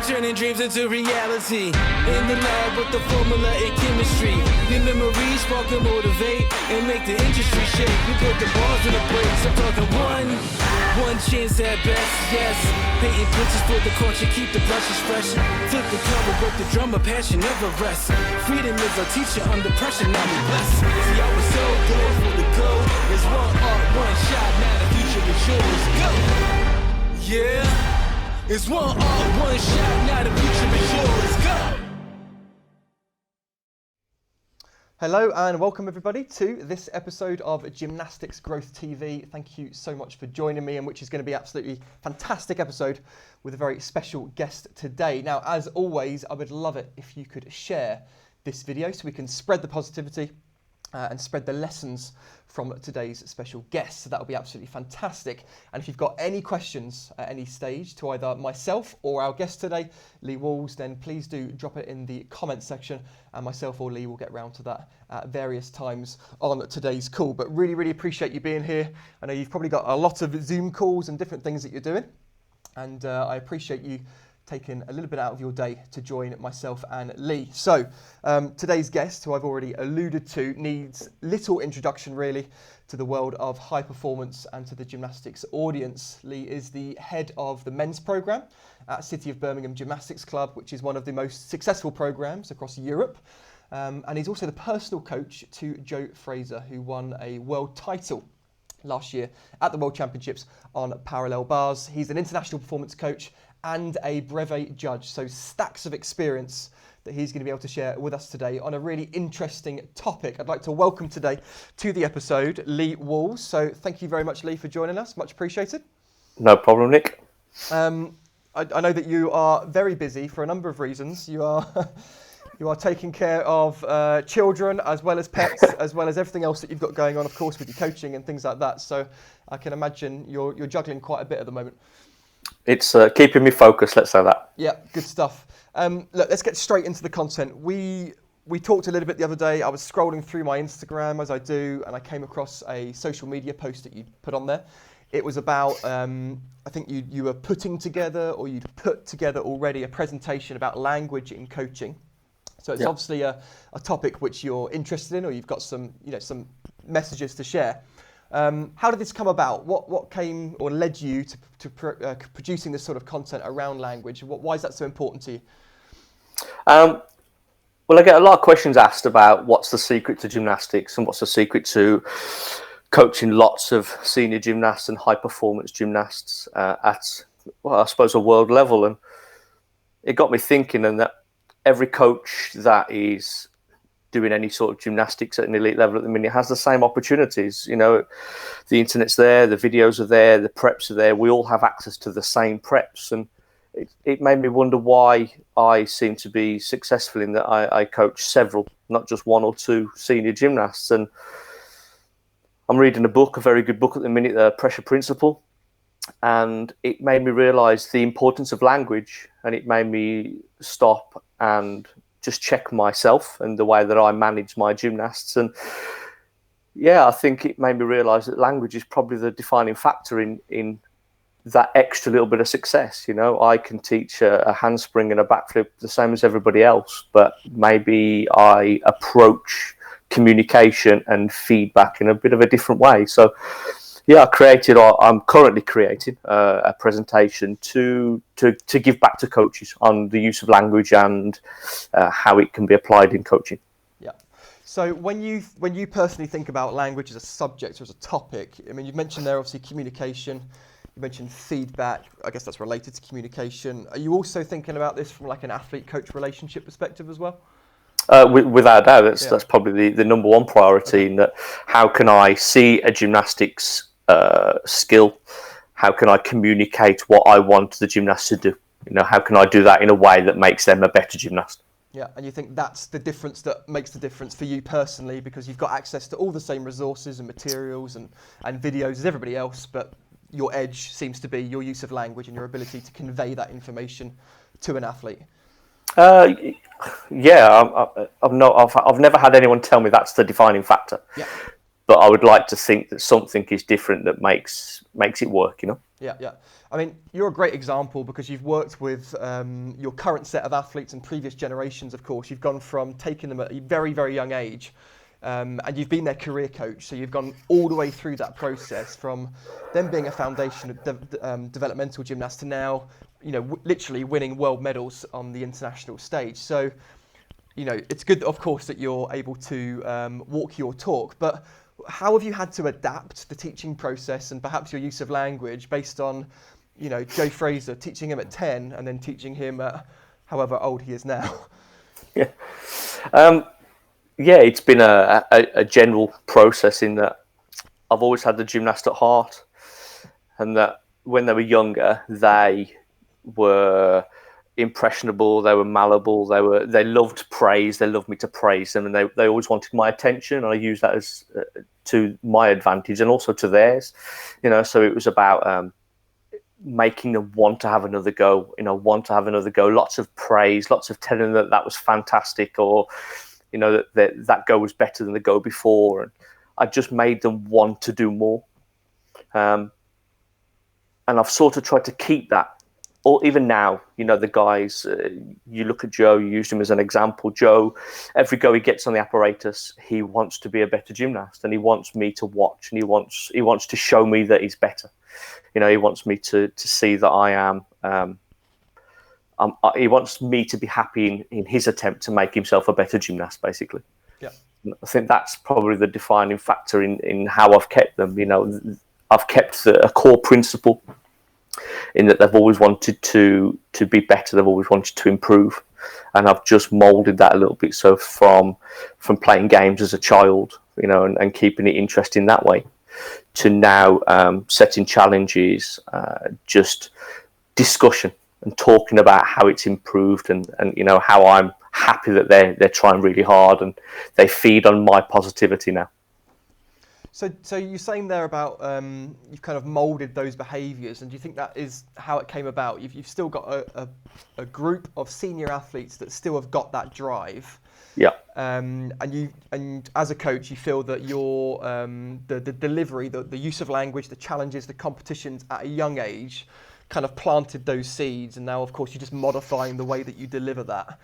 turning dreams into reality. In the lab with the formula and chemistry. The memories spark and motivate and make the industry shake. We put the balls in the brakes. I'm talking one chance at best, yes. Painting pictures for the culture, keep the brushes fresh. Flip the cover, work the drummer, passion never rests. Freedom is our teacher under pressure, now we blessed. See, I was so good for the goal. There's one art, one shot, now the future is yours. Go! Yeah, it's one art, one shot, now the future is yours. Go! Hello and welcome everybody to this episode of Gymnastics Growth TV. Thank you so much for joining me, and which is going to be absolutely fantastic episode with a very special guest today. Now, as always, I would love it if you could share this video so we can spread the positivity and spread the lessons from today's special guest. So that would be absolutely fantastic. And if you've got any questions at any stage to either myself or our guest today, Lee Walls, then please do drop it in the comments section, and myself or Lee will get round to that at various times on today's call. But really appreciate you being here. I know you've probably got a lot of Zoom calls and different things that you're doing, and I appreciate you taking a little bit out of your day to join myself and Lee. So today's guest, who I've already alluded to, needs little introduction really to the world of high performance and to the gymnastics audience. Lee is the head of the men's program at City of Birmingham Gymnastics Club, which is one of the most successful programs across Europe. And he's also the personal coach to Joe Fraser, who won a world title last year at the World Championships on parallel bars. He's an international performance coach and a brevet judge, so stacks of experience that he's going to be able to share with us today on a really interesting topic. I'd like to welcome today to the episode Lee Walls. So thank you very much, Lee, for joining us. Much appreciated. No problem, Nick. I know that you are very busy for a number of reasons. You are taking care of children as well as pets, as well as everything else that you've got going on, of course, with your coaching and things like that. So I can imagine you're juggling quite a bit at the moment. It's keeping me focused, let's say that. Yeah, good stuff. Look, let's get straight into the content. We talked a little bit the other day. I was scrolling through my Instagram, as I do, and I came across a social media post that you'd put on there. It was about, I think you were putting together, or you'd put together already, a presentation about language in coaching. So it's obviously a topic which you're interested in, or you've got some messages to share. How did this come about? What came or led you to producing this sort of content around language? Why is that so important to you? Well, I get a lot of questions asked about what's the secret to gymnastics and what's the secret to coaching lots of senior gymnasts and high performance gymnasts at, well, I suppose, a world level. And it got me thinking, and that every coach that is doing any sort of gymnastics at an elite level at the minute has the same opportunities. You know, the internet's there, the videos are there, the preps are there. We all have access to the same preps, and it made me wonder why I seem to be successful in that I coach several, not just one or two senior gymnasts. And I'm reading a book, a very good book at the minute, The Pressure Principle, and it made me realise the importance of language, and it made me stop and just check myself and the way that I manage my gymnasts. And yeah, I think it made me realise that language is probably the defining factor in that extra little bit of success. You know, I can teach a handspring and a backflip the same as everybody else, but maybe I approach communication and feedback in a bit of a different way. So yeah, I'm currently creating a presentation to give back to coaches on the use of language and how it can be applied in coaching. Yeah. So when you personally think about language as a subject or as a topic, I mean, you've mentioned there obviously communication, you mentioned feedback. I guess that's related to communication. Are you also thinking about this from like an athlete-coach relationship perspective as well? Without a doubt, that's probably the number one priority. In that, how can I see a gymnastics skill? How can I communicate what I want the gymnast to do? You know, how can I do that in a way that makes them a better gymnast? Yeah, and you think that's the difference that makes the difference for you personally, because you've got access to all the same resources and materials and videos as everybody else, but your edge seems to be your use of language and your ability to convey that information to an athlete. Yeah, I've never had anyone tell me that's the defining factor. Yeah. but I would like to think that something is different that makes it work, you know? Yeah, yeah. I mean, you're a great example because you've worked with your current set of athletes and previous generations, of course. You've gone from taking them at a very, very young age, and you've been their career coach. So you've gone all the way through that process from them being a foundation of developmental gymnast to now, literally winning world medals on the international stage. So, it's good, of course, that you're able to walk your talk, but how have you had to adapt the teaching process and perhaps your use of language based on, Joe Fraser, teaching him at 10 and then teaching him at however old he is now? Yeah. Yeah, it's been a general process in that I've always had the gymnast at heart, and that when they were younger, they were impressionable, they were malleable, they loved praise, they loved me to praise them, and they always wanted my attention, and I use that as to my advantage and also to theirs, so it was about making them want to have another go, lots of praise, lots of telling them that was fantastic, or that go was better than the go before, and I just made them want to do more, and I've sort of tried to keep that. Or even now, the guys, you look at Joe, you used him as an example. Joe, every go he gets on the apparatus, he wants to be a better gymnast, and he wants me to watch, and he wants to show me that he's better. He wants me to see that I am. He wants me to be happy in his attempt to make himself a better gymnast, basically. Yeah. I think that's probably the defining factor in how I've kept them. I've kept a core principle in that they've always wanted to be better, they've always wanted to improve, and I've just moulded that a little bit. So from playing games as a child, and keeping it interesting that way, to now setting challenges, just discussion and talking about how it's improved, and how I'm happy that they're trying really hard and they feed on my positivity now. So you're saying there about you've kind of moulded those behaviours, and do you think that is how it came about? You've still got a group of senior athletes that still have got that drive. Yeah. And as a coach, you feel that your the delivery, the use of language, the challenges, the competitions at a young age, kind of planted those seeds, and now of course you're just modifying the way that you deliver that,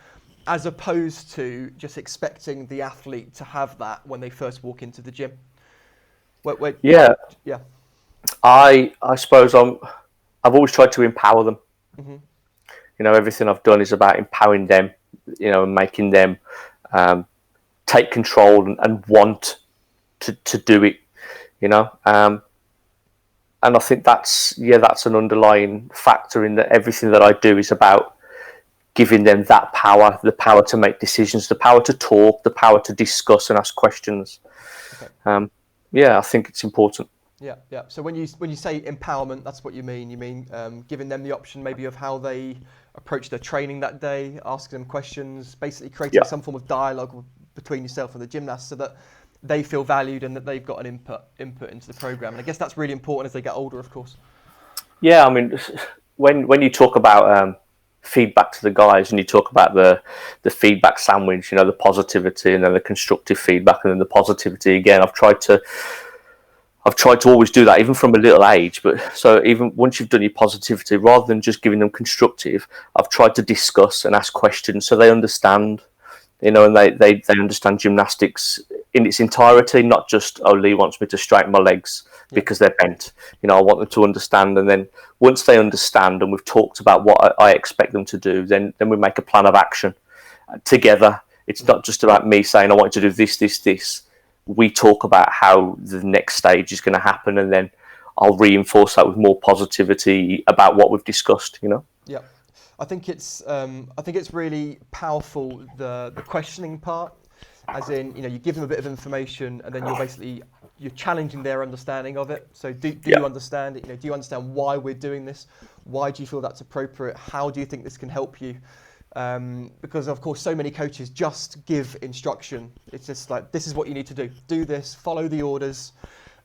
as opposed to just expecting the athlete to have that when they first walk into the gym. Yeah. I suppose I've always tried to empower them. Mm-hmm. Everything I've done is about empowering them, and making them take control and want to do it, and I think that's an underlying factor in that everything that I do is about giving them that power, the power to make decisions, the power to talk, the power to discuss and ask questions. Okay. I think it's important. Yeah. So when you say empowerment, that's what you mean. You mean giving them the option maybe of how they approach their training that day, asking them questions, basically creating some form of dialogue between yourself and the gymnast, so that they feel valued and that they've got an input into the program. And I guess that's really important as they get older, of course. Yeah, I mean, when you talk about feedback to the guys, and you talk about the feedback sandwich, the positivity and then the constructive feedback and then the positivity again, I've tried to always do that, even from a little age. But so even once you've done your positivity, rather than just giving them constructive, I've tried to discuss and ask questions so they understand, and they understand gymnastics in its entirety, not just, oh, Lee wants me to straighten my legs because they're bent. I want them to understand, and then once they understand and we've talked about what I expect them to do, then we make a plan of action together. It's not just about me saying I want you to do this. We talk about how the next stage is going to happen, and then I'll reinforce that with more positivity about what we've discussed. Yeah, I think it's really powerful, the questioning part, as in you give them a bit of information and then you're challenging their understanding of it. So do you understand it? Do you understand why we're doing this? Why do you feel that's appropriate? How do you think this can help you? Because of course so many coaches just give instruction. It's just like, this is what you need to do this, follow the orders.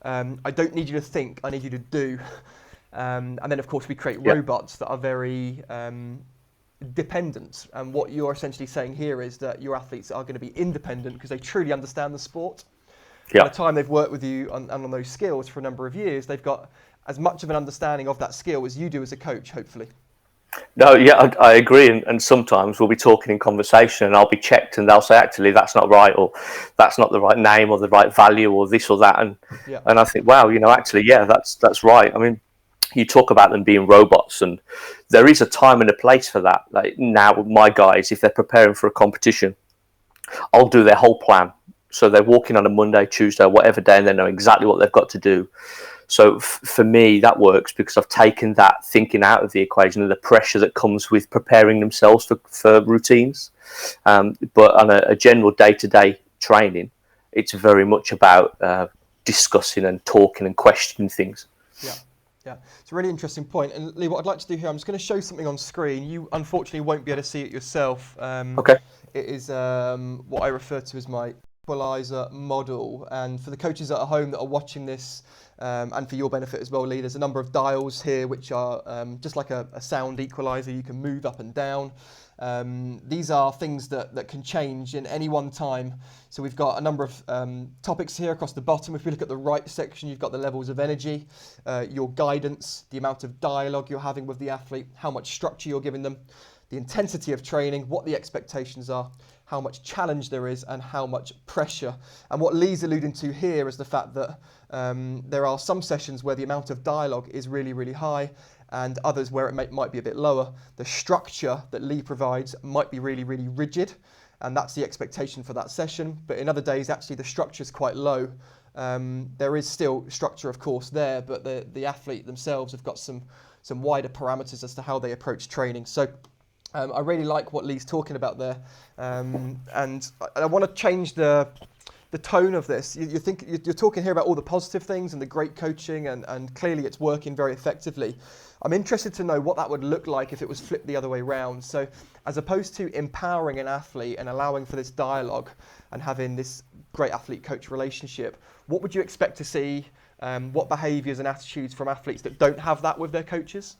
I don't need you to think, I need you to do. And then of course we create robots that are very dependent. And what you're essentially saying here is that your athletes are going to be independent because they truly understand the sport. Yeah. By the time they've worked with you on those skills for a number of years, they've got as much of an understanding of that skill as you do as a coach, hopefully. No, yeah, I agree. And sometimes we'll be talking in conversation and I'll be checked and they'll say, actually, that's not right, or that's not the right name or the right value or this or that. And I think, wow, actually, yeah, that's right. I mean, you talk about them being robots, and there is a time and a place for that. Like now, my guys, if they're preparing for a competition, I'll do their whole plan. So they're walking on a Monday, Tuesday, whatever day, and they know exactly what they've got to do. So for me, that works because I've taken that thinking out of the equation and the pressure that comes with preparing themselves for routines. But on a general day-to-day training, it's very much about discussing and talking and questioning things. Yeah, it's a really interesting point. And Lee, what I'd like to do here, I'm just going to show something on screen. You unfortunately won't be able to see it yourself. Okay. It is what I refer to as my equalizer model. And for the coaches at home that are watching this, and for your benefit as well, Lee, there's a number of dials here which are just like a sound equalizer. You can move up and down. These are things that can change in any one time. So we've got a number of topics here across the bottom. If we look at the right section, you've got the levels of energy, your guidance, the amount of dialogue you're having with the athlete, how much structure you're giving them, the intensity of training, what the expectations are, how much challenge there is, and how much pressure. And what Lee's alluding to here is the fact that there are some sessions where the amount of dialogue is really, really high, and others where it might be a bit lower. The structure that Lee provides might be really, really rigid, and that's the expectation for that session. But in other days, actually, the structure is quite low. There is still structure, of course, there, but the athlete themselves have got some wider parameters as to how they approach training. So I really like what Lee's talking about there, and I want to change the tone of this. You're talking here about all the positive things and the great coaching, and clearly it's working very effectively. I'm interested to know what that would look like if it was flipped the other way around. So as opposed to empowering an athlete and allowing for this dialogue and having this great athlete-coach relationship, what would you expect to see? What behaviours and attitudes from athletes that don't have that with their coaches?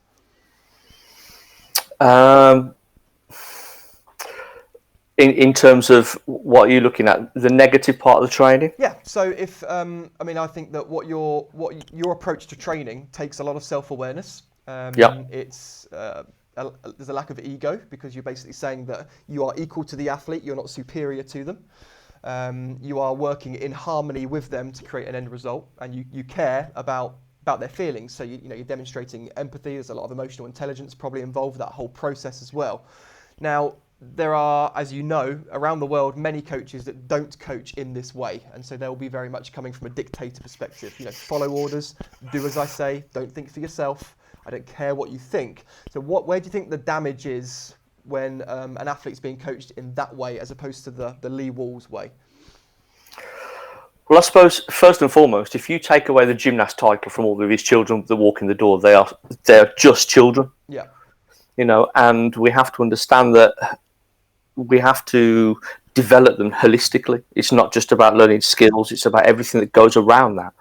In terms of what are you looking at, the negative part of the training? Yeah. So if I think that what your approach to training takes a lot of self-awareness. It's there's a lack of ego because you're basically saying that you are equal to the athlete, you're not superior to them. You are working in harmony with them to create an end result, and you care about their feelings. So you're demonstrating empathy. There's a lot of emotional intelligence probably involved with that whole process as well. Now, there are, as you know, around the world, many coaches that don't coach in this way. And so they'll be very much coming from a dictator perspective. Follow orders, do as I say, don't think for yourself. I don't care what you think. So where do you think the damage is when an athlete's being coached in that way as opposed to the Lee Walls way? Well, I suppose first and foremost, if you take away the gymnast title from all of these children that walk in the door, they're just children. Yeah. And we have to understand that we have to develop them holistically. It's not just about learning skills, it's about everything that goes around that.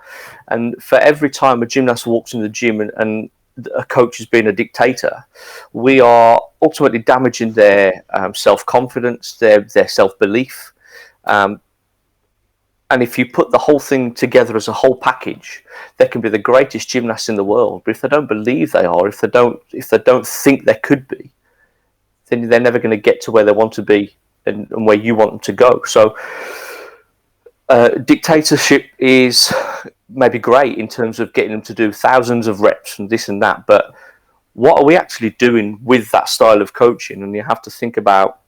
And for every time a gymnast walks in the gym and a coach is being a dictator, we are ultimately damaging their self-confidence, their self-belief. And if you put the whole thing together as a whole package, they can be the greatest gymnasts in the world. But if they don't believe they are, if they don't think they could be, then they're never going to get to where they want to be and where you want them to go. So dictatorship is maybe great in terms of getting them to do thousands of reps and this and that. But what are we actually doing with that style of coaching? And you have to think about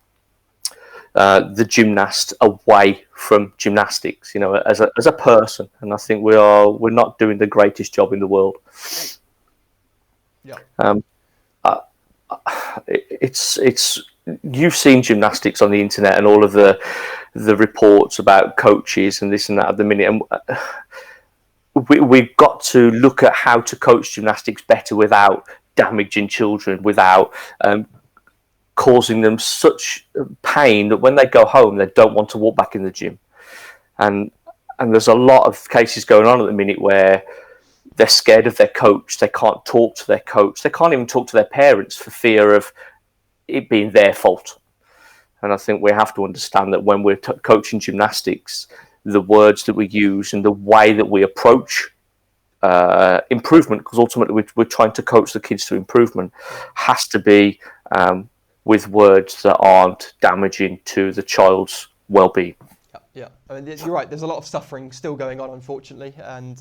the gymnast away from gymnastics, as a person. And I think we're not doing the greatest job in the world. Yeah. It's you've seen gymnastics on the internet and all of the reports about coaches and this and that at the minute, and we've got to look at how to coach gymnastics better without damaging children, without causing them such pain that when they go home they don't want to walk back in the gym. And there's a lot of cases going on at the minute where they're scared of their coach. They can't talk to their coach. They can't even talk to their parents for fear of it being their fault. And I think we have to understand that when we're coaching gymnastics, the words that we use and the way that we approach improvement, because ultimately we're trying to coach the kids to improvement, has to be with words that aren't damaging to the child's well-being. Yeah, I mean, you're right. There's a lot of suffering still going on, unfortunately, and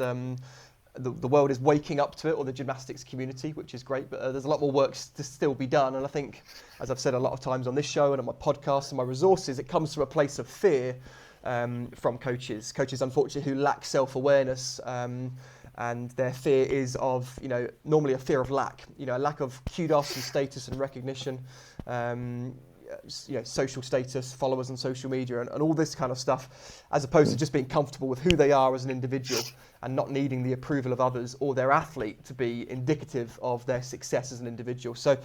the world is waking up to it, or the gymnastics community, which is great. But there's a lot more work to still be done. And I think, as I've said a lot of times on this show and on my podcast and my resources, it comes from a place of fear from coaches. Coaches, unfortunately, who lack self-awareness. And their fear is of, normally a fear of lack, a lack of kudos and status and recognition, social status, followers on social media, and all this kind of stuff, as opposed to just being comfortable with who they are as an individual and not needing the approval of others or their athlete to be indicative of their success as an individual. So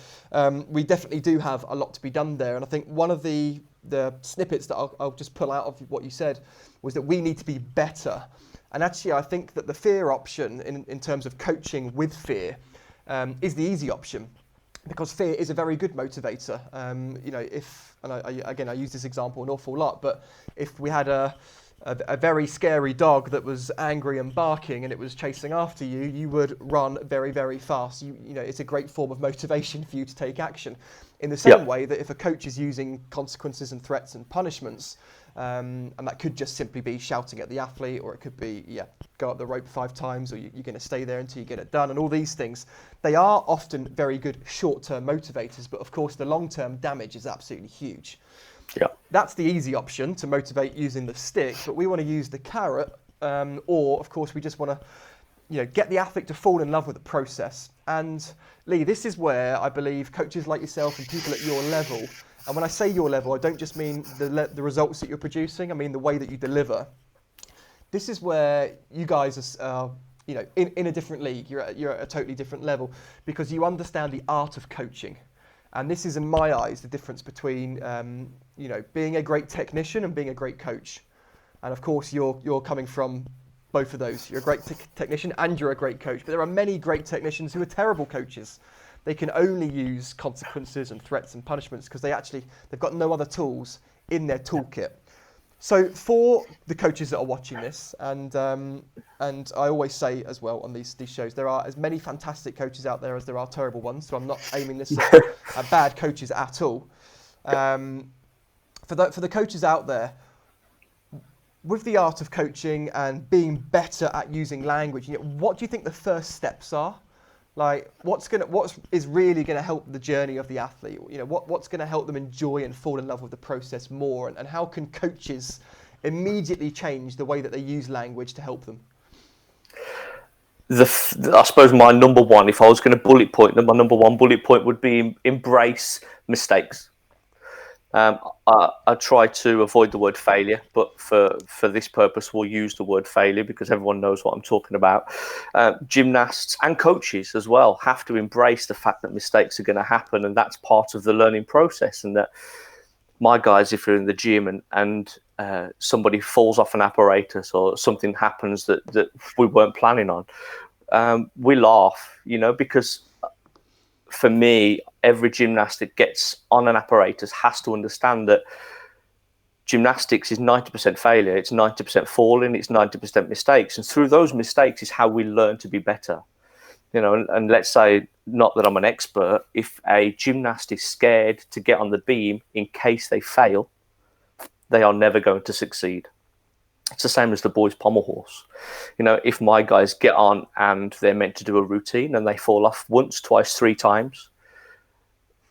we definitely do have a lot to be done there. And I think one of the snippets that I'll just pull out of what you said was that we need to be better. And actually, I think that the fear option in terms of coaching with fear is the easy option, because fear is a very good motivator. I use this example an awful lot, but if we had a very scary dog that was angry and barking and it was chasing after you, you would run very, very fast. It's a great form of motivation for you to take action. In the same way that if a coach is using consequences and threats and punishments, and that could just simply be shouting at the athlete, or it could be, go up the rope 5 times, or you're going to stay there until you get it done, and all these things. They are often very good short-term motivators, but of course the long-term damage is absolutely huge. Yeah. That's the easy option, to motivate using the stick, but we want to use the carrot, or of course we just want to get the athlete to fall in love with the process. And Lee, this is where I believe coaches like yourself and people at your level, and when I say your level, I don't just mean the results that you're producing, I mean the way that you deliver. This is where you guys are, in a different league. You're at a totally different level, because you understand the art of coaching. And this is, in my eyes, the difference between, being a great technician and being a great coach. And of course, you're coming from both of those. You're a great technician and you're a great coach. But there are many great technicians who are terrible coaches. They can only use consequences and threats and punishments because they've got no other tools in their toolkit. So for the coaches that are watching this, and I always say as well on these shows, there are as many fantastic coaches out there as there are terrible ones. So I'm not aiming this at bad coaches at all. For the coaches out there, with the art of coaching and being better at using language, what do you think the first steps are? Like, what is really going to help the journey of the athlete? What's going to help them enjoy and fall in love with the process more? And how can coaches immediately change the way that they use language to help them? I suppose my number one, if I was going to bullet point them, my number one bullet point would be embrace mistakes. I try to avoid the word failure, but for this purpose, we'll use the word failure because everyone knows what I'm talking about. Gymnasts and coaches as well have to embrace the fact that mistakes are going to happen, and that's part of the learning process. And that my guys, if you're in the gym and somebody falls off an apparatus or something happens that we weren't planning on, we laugh, because for me, every gymnast that gets on an apparatus has to understand that gymnastics is 90% failure, it's 90% falling, it's 90% mistakes. And through those mistakes is how we learn to be better. And let's say, not that I'm an expert, if a gymnast is scared to get on the beam in case they fail, they are never going to succeed. It's the same as the boys' pommel horse. If my guys get on and they're meant to do a routine and they fall off once, twice, 3 times,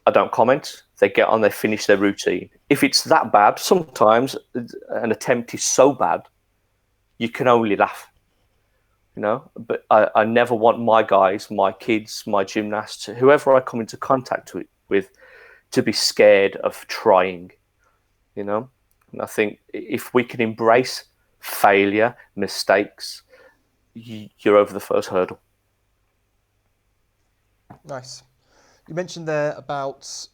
I don't comment. They get on, they finish their routine. If it's that bad, sometimes an attempt is so bad, you can only laugh. But I never want my guys, my kids, my gymnasts, whoever I come into contact with to be scared of trying. And I think if we can embrace failure, mistakes, you're over the first hurdle. Nice. You mentioned there about,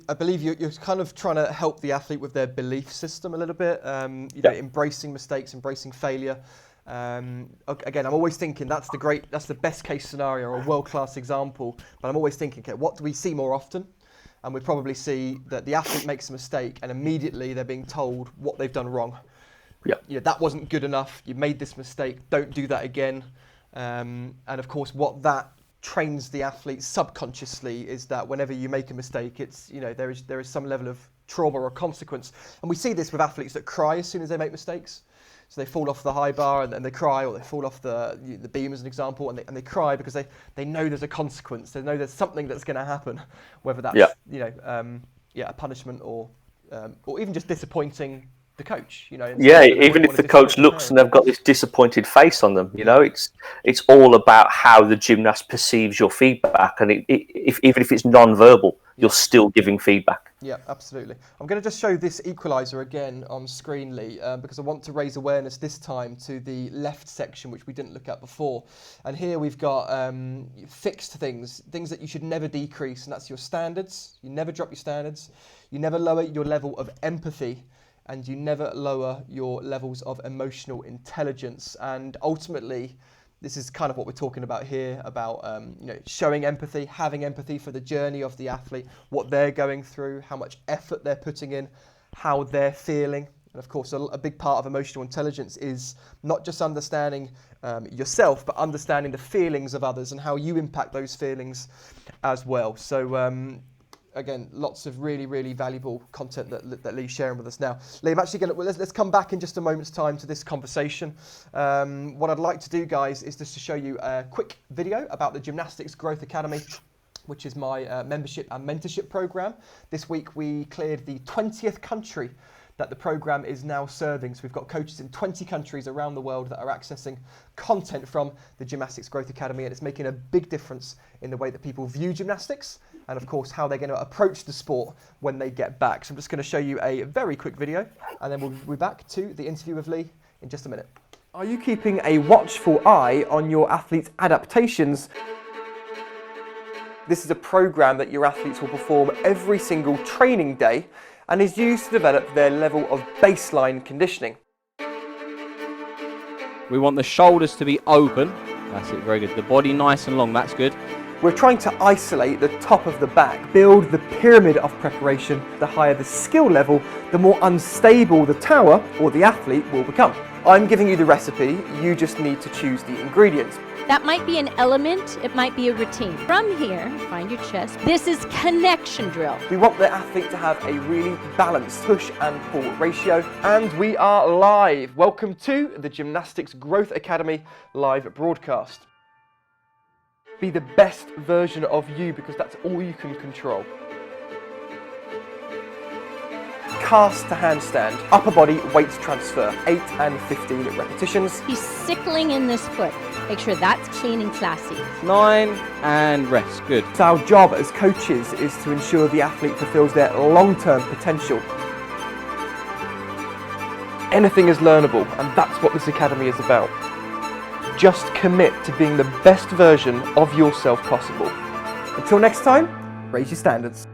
I believe you're kind of trying to help the athlete with their belief system a little bit, embracing mistakes, embracing failure. Again, I'm always thinking that's the best case scenario or a world-class example, but I'm always thinking, okay, what do we see more often? And we probably see that the athlete makes a mistake and immediately they're being told what they've done wrong. Yeah. You know, that wasn't good enough. You made this mistake. Don't do that again. And of course, what that trains the athlete subconsciously is that whenever you make a mistake, it's, you know, there is some level of trauma or consequence. And we see this with athletes that cry as soon as they make mistakes. So they fall off the high bar and they cry, or they fall off the beam as an example, and they cry because they know there's a consequence. They know there's something that's going to happen, whether that's a punishment or even just disappointing the coach. You know, yeah, even if the coach looks and they've got this disappointed face on them, you know, it's all about how the gymnast perceives your feedback, and even if it's non-verbal, you're still giving feedback. Yeah, absolutely. I'm going to just show this equalizer again on screen, Lee, because I want to raise awareness this time to the left section, which we didn't look at before. And here we've got fixed things that you should never decrease, and that's your standards. You never drop your standards. You never lower your level of empathy, and you never lower your levels of emotional intelligence. And ultimately, this is kind of what we're talking about here, about showing empathy, having empathy for the journey of the athlete, what they're going through, how much effort they're putting in, how they're feeling. And of course, a big part of emotional intelligence is not just understanding yourself, but understanding the feelings of others and how you impact those feelings as well. So again, lots of really, really valuable content that Lee's sharing with us now. Lee, I'm actually going to, let's come back in just a moment's time to this conversation. What I'd like to do, guys, is just to show you a quick video about the Gymnastics Growth Academy, which is my membership and mentorship program. This week, we cleared the 20th country that the program is now serving. So we've got coaches in 20 countries around the world that are accessing content from the Gymnastics Growth Academy, and it's making a big difference in the way that people view gymnastics and of course how they're going to approach the sport when they get back. So I'm just going to show you a very quick video, and then we'll be back to the interview with Lee in just a minute. Are you keeping a watchful eye on your athletes' adaptations? This is a program that your athletes will perform every single training day and is used to develop their level of baseline conditioning. We want the shoulders to be open. That's it, very good. The body nice and long, that's good. We're trying to isolate the top of the back, build the pyramid of preparation. The higher the skill level, the more unstable the tower or the athlete will become. I'm giving you the recipe, you just need to choose the ingredients. That might be an element, it might be a routine. From here, find your chest. This is connection drill. We want the athlete to have a really balanced push and pull ratio. And we are live. Welcome to the Gymnastics Growth Academy live broadcast. Be the best version of you, because that's all you can control. Cast to handstand, upper body weights transfer, 8 and 15 repetitions. He's sickling in this foot. Make sure that's clean and classy. 9 and rest, good. So our job as coaches is to ensure the athlete fulfills their long-term potential. Anything is learnable, and that's what this academy is about. Just commit to being the best version of yourself possible. Until next time, raise your standards.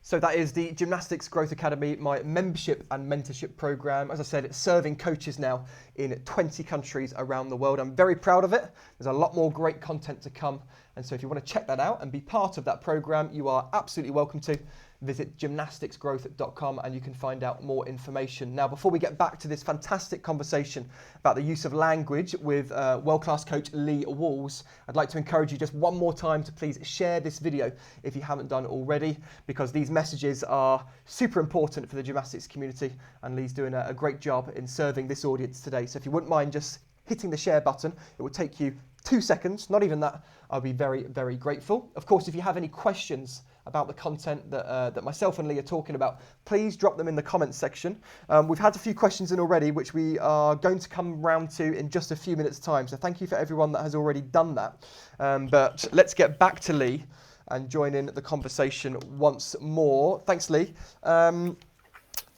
So that is the Gymnastics Growth Academy, my membership and mentorship program. As I said, it's serving coaches now in 20 countries around the world. I'm very proud of it. There's a lot more great content to come. And so if you want to check that out and be part of that program, you are absolutely welcome to. Visit gymnasticsgrowth.com and you can find out more information. Now, before we get back to this fantastic conversation about the use of language with world-class coach Lee Walls, I'd like to encourage you just one more time to please share this video if you haven't done already, because these messages are super important for the gymnastics community, and Lee's doing a great job in serving this audience today. So if you wouldn't mind just hitting the share button, it will take you 2 seconds, not even that. I'll be very, very grateful. Of course, if you have any questions about the content that myself and Lee are talking about, please drop them in the comments section. We've had a few questions in already, which we are going to come round to in just a few minutes' time. So thank you for everyone that has already done that. But let's get back to Lee and join in the conversation once more. Thanks, Lee.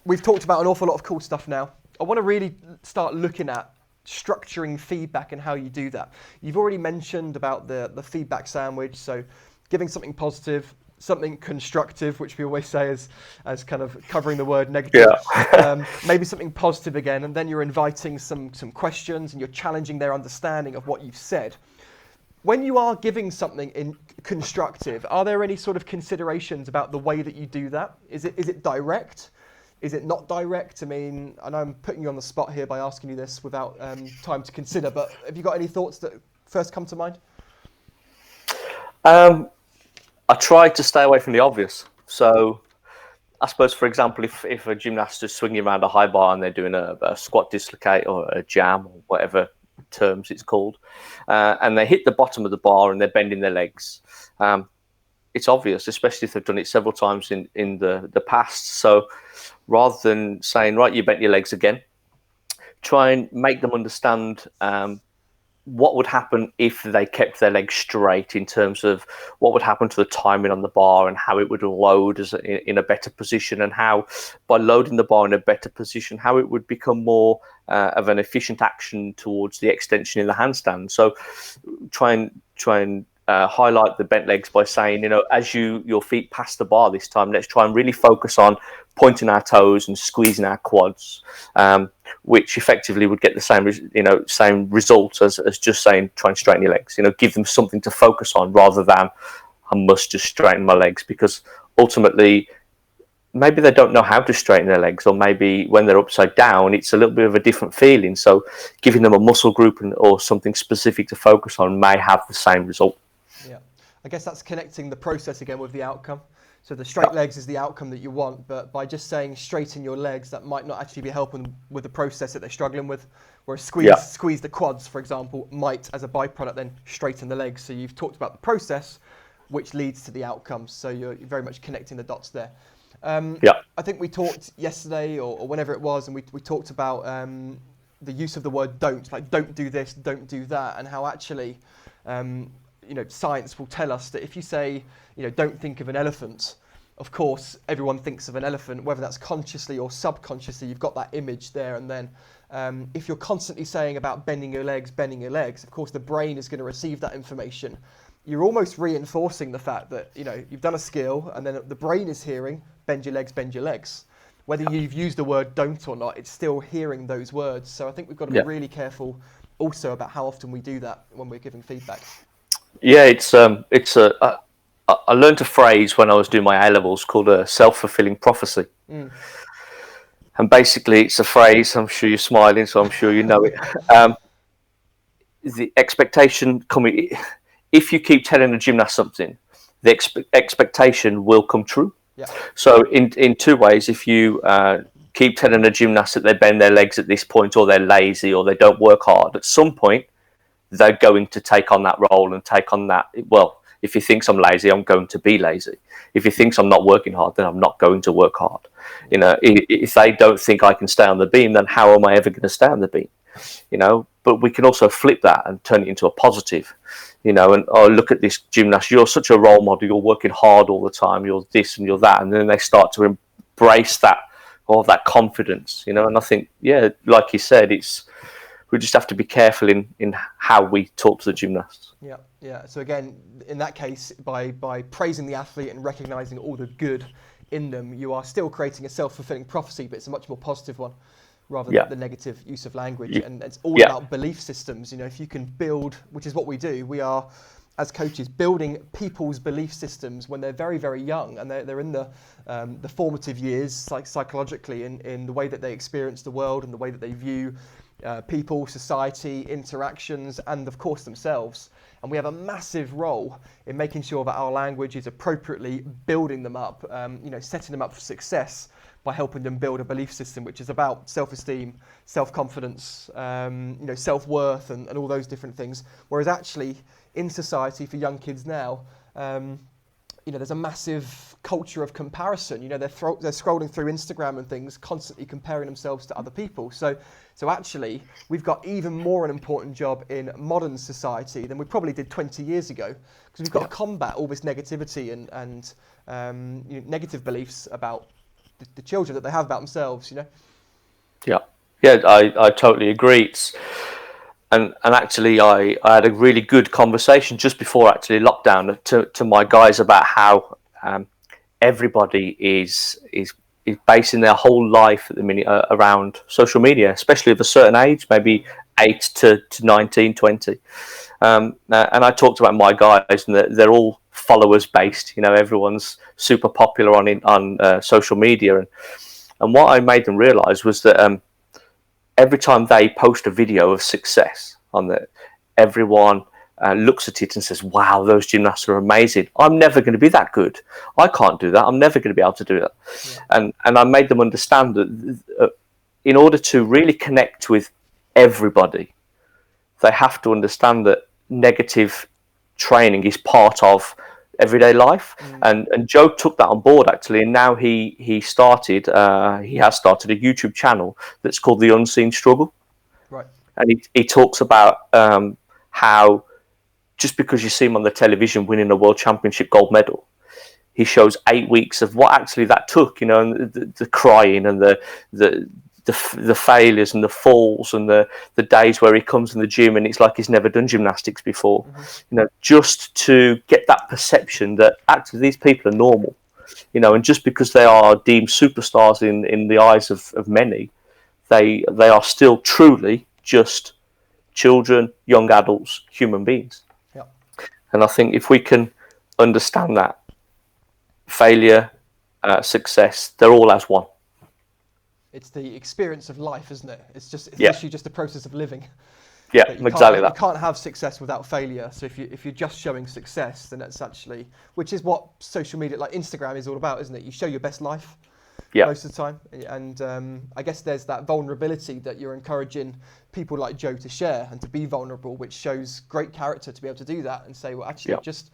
We've talked about an awful lot of cool stuff now. I want to really start looking at structuring feedback and how you do that. You've already mentioned about the feedback sandwich, so giving something positive, something constructive, which we always say as kind of covering the word negative. Yeah. Maybe something positive again, and then you're inviting some questions and you're challenging their understanding of what you've said. When you are giving something in constructive, are there any sort of considerations about the way that you do that? Is it direct? Is it not direct? I mean, I know I'm putting you on the spot here by asking you this without time to consider, but have you got any thoughts that first come to mind? I try to stay away from the obvious. So I suppose, for example, if a gymnast is swinging around a high bar and they're doing a squat dislocate or a jam or whatever terms it's called, and they hit the bottom of the bar and they're bending their legs, it's obvious, especially if they've done it several times in the past. So rather than saying, right, you bent your legs again, try and make them understand what would happen if they kept their legs straight, in terms of what would happen to the timing on the bar and how it would load in a better position, and how by loading the bar in a better position, how it would become more of an efficient action towards the extension in the handstand. So try and highlight the bent legs by saying, as your feet pass the bar this time, let's try and really focus on pointing our toes and squeezing our quads, which effectively would get the same result as just saying try and straighten your legs. Give them something to focus on rather than I must just straighten my legs, because ultimately maybe they don't know how to straighten their legs, or maybe when they're upside down it's a little bit of a different feeling. So giving them a muscle group or something specific to focus on may have the same result. Yeah, I guess that's connecting the process again with the outcome. So the straight legs is the outcome that you want, but by just saying straighten your legs, that might not actually be helping with the process that they're struggling with. Whereas squeeze the quads, for example, might, as a byproduct, then straighten the legs. So you've talked about the process, which leads to the outcomes. So you're very much connecting the dots there. I think we talked yesterday or whenever it was, and we talked about the use of the word don't, like don't do this, don't do that, and how actually science will tell us that if you say, don't think of an elephant, of course, everyone thinks of an elephant, whether that's consciously or subconsciously, you've got that image there. And then if you're constantly saying about bending your legs, of course, the brain is going to receive that information. You're almost reinforcing the fact that, you've done a skill, and then the brain is hearing, bend your legs, bend your legs. Whether you've used the word don't or not, it's still hearing those words. So I think we've got to be really careful also about how often we do that when we're giving feedback. Yeah, I learned a phrase when I was doing my A-levels called a self-fulfilling prophecy. And basically it's a phrase, I'm sure you're smiling, so I'm sure you know it. The expectation coming, if you keep telling a gymnast something, the expectation will come true. Yeah. So in two ways, if you keep telling a gymnast that they bend their legs at this point, or they're lazy, or they don't work hard, at some point, they're going to take on that role and take on that. Well, if he thinks I'm lazy, I'm going to be lazy. If he thinks I'm not working hard, then I'm not going to work hard. If they don't think I can stay on the beam, then how am I ever going to stay on the beam? But we can also flip that and turn it into a positive, and look at this gymnast, you're such a role model, you're working hard all the time, you're this and you're that. And then they start to embrace that, all that confidence, and I think, like you said, we just have to be careful in how we talk to the gymnasts. Yeah. So again, in that case, by praising the athlete and recognizing all the good in them, you are still creating a self-fulfilling prophecy, but it's a much more positive one rather than the negative use of language. And it's all about belief systems. If you can build, which is what we do, we are, as coaches, building people's belief systems when they're very, very young, and they're in the formative years, like psychologically, in the way that they experience the world and the way that they view people, society, interactions, and of course themselves. And we have a massive role in making sure that our language is appropriately building them up, setting them up for success by helping them build a belief system, which is about self-esteem, self-confidence, self-worth, and all those different things. Whereas actually in society for young kids now, there's a massive culture of comparison. They're scrolling through Instagram and things, constantly comparing themselves to other people. So actually, we've got even more an important job in modern society than we probably did 20 years ago, because we've got to combat all this negativity and negative beliefs about the children that they have about themselves. Yeah, I totally agree. And actually, I had a really good conversation just before actually lockdown to my guys about how everybody is basing their whole life at the minute around social media, especially of a certain age, maybe 8 to 19, 20. And I talked about my guys, and they're all followers based. You know, everyone's super popular on social media, and what I made them realize was that every time they post a video of success on that, everyone looks at it and says, wow, those gymnasts are amazing. I'm never going to be that good. I can't do that. I'm never going to be able to do that. Yeah. And I made them understand that in order to really connect with everybody, they have to understand that negative training is part of everyday life. And Joe took that on board, actually, and now he has started a YouTube channel that's called The Unseen Struggle. Right. And he talks about how just because you see him on the television winning a world championship gold medal, he shows 8 weeks of what actually that took, you know, and the crying and the failures and the falls and the days where he comes in the gym and it's like he's never done gymnastics before, you know, just to get that perception that actually these people are normal, you know, and just because they are deemed superstars in the eyes of many, they are still truly just children, young adults, human beings. Yeah. And I think if we can understand that failure, success, they're all as one. It's the experience of life, isn't it? It's literally just the process of living. Yeah, exactly that. You can't have success without failure. So if you're just showing success, then that's actually, which is what social media, like Instagram, is all about, isn't it? You show your best life most of the time. And I guess there's that vulnerability that you're encouraging people like Joe to share and to be vulnerable, which shows great character to be able to do that and say, well, actually, just,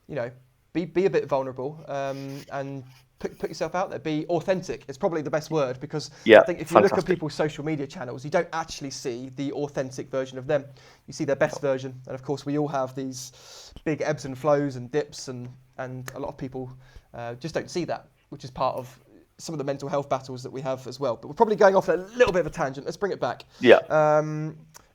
you know, be a bit vulnerable and put yourself out there, be authentic. It's probably the best word, because I think if you look at people's social media channels, you don't actually see the authentic version of them. You see their best version. And of course, we all have these big ebbs and flows and dips, and a lot of people just don't see that, which is part of some of the mental health battles that we have as well. But we're probably going off a little bit of a tangent. Let's bring it back. Yeah.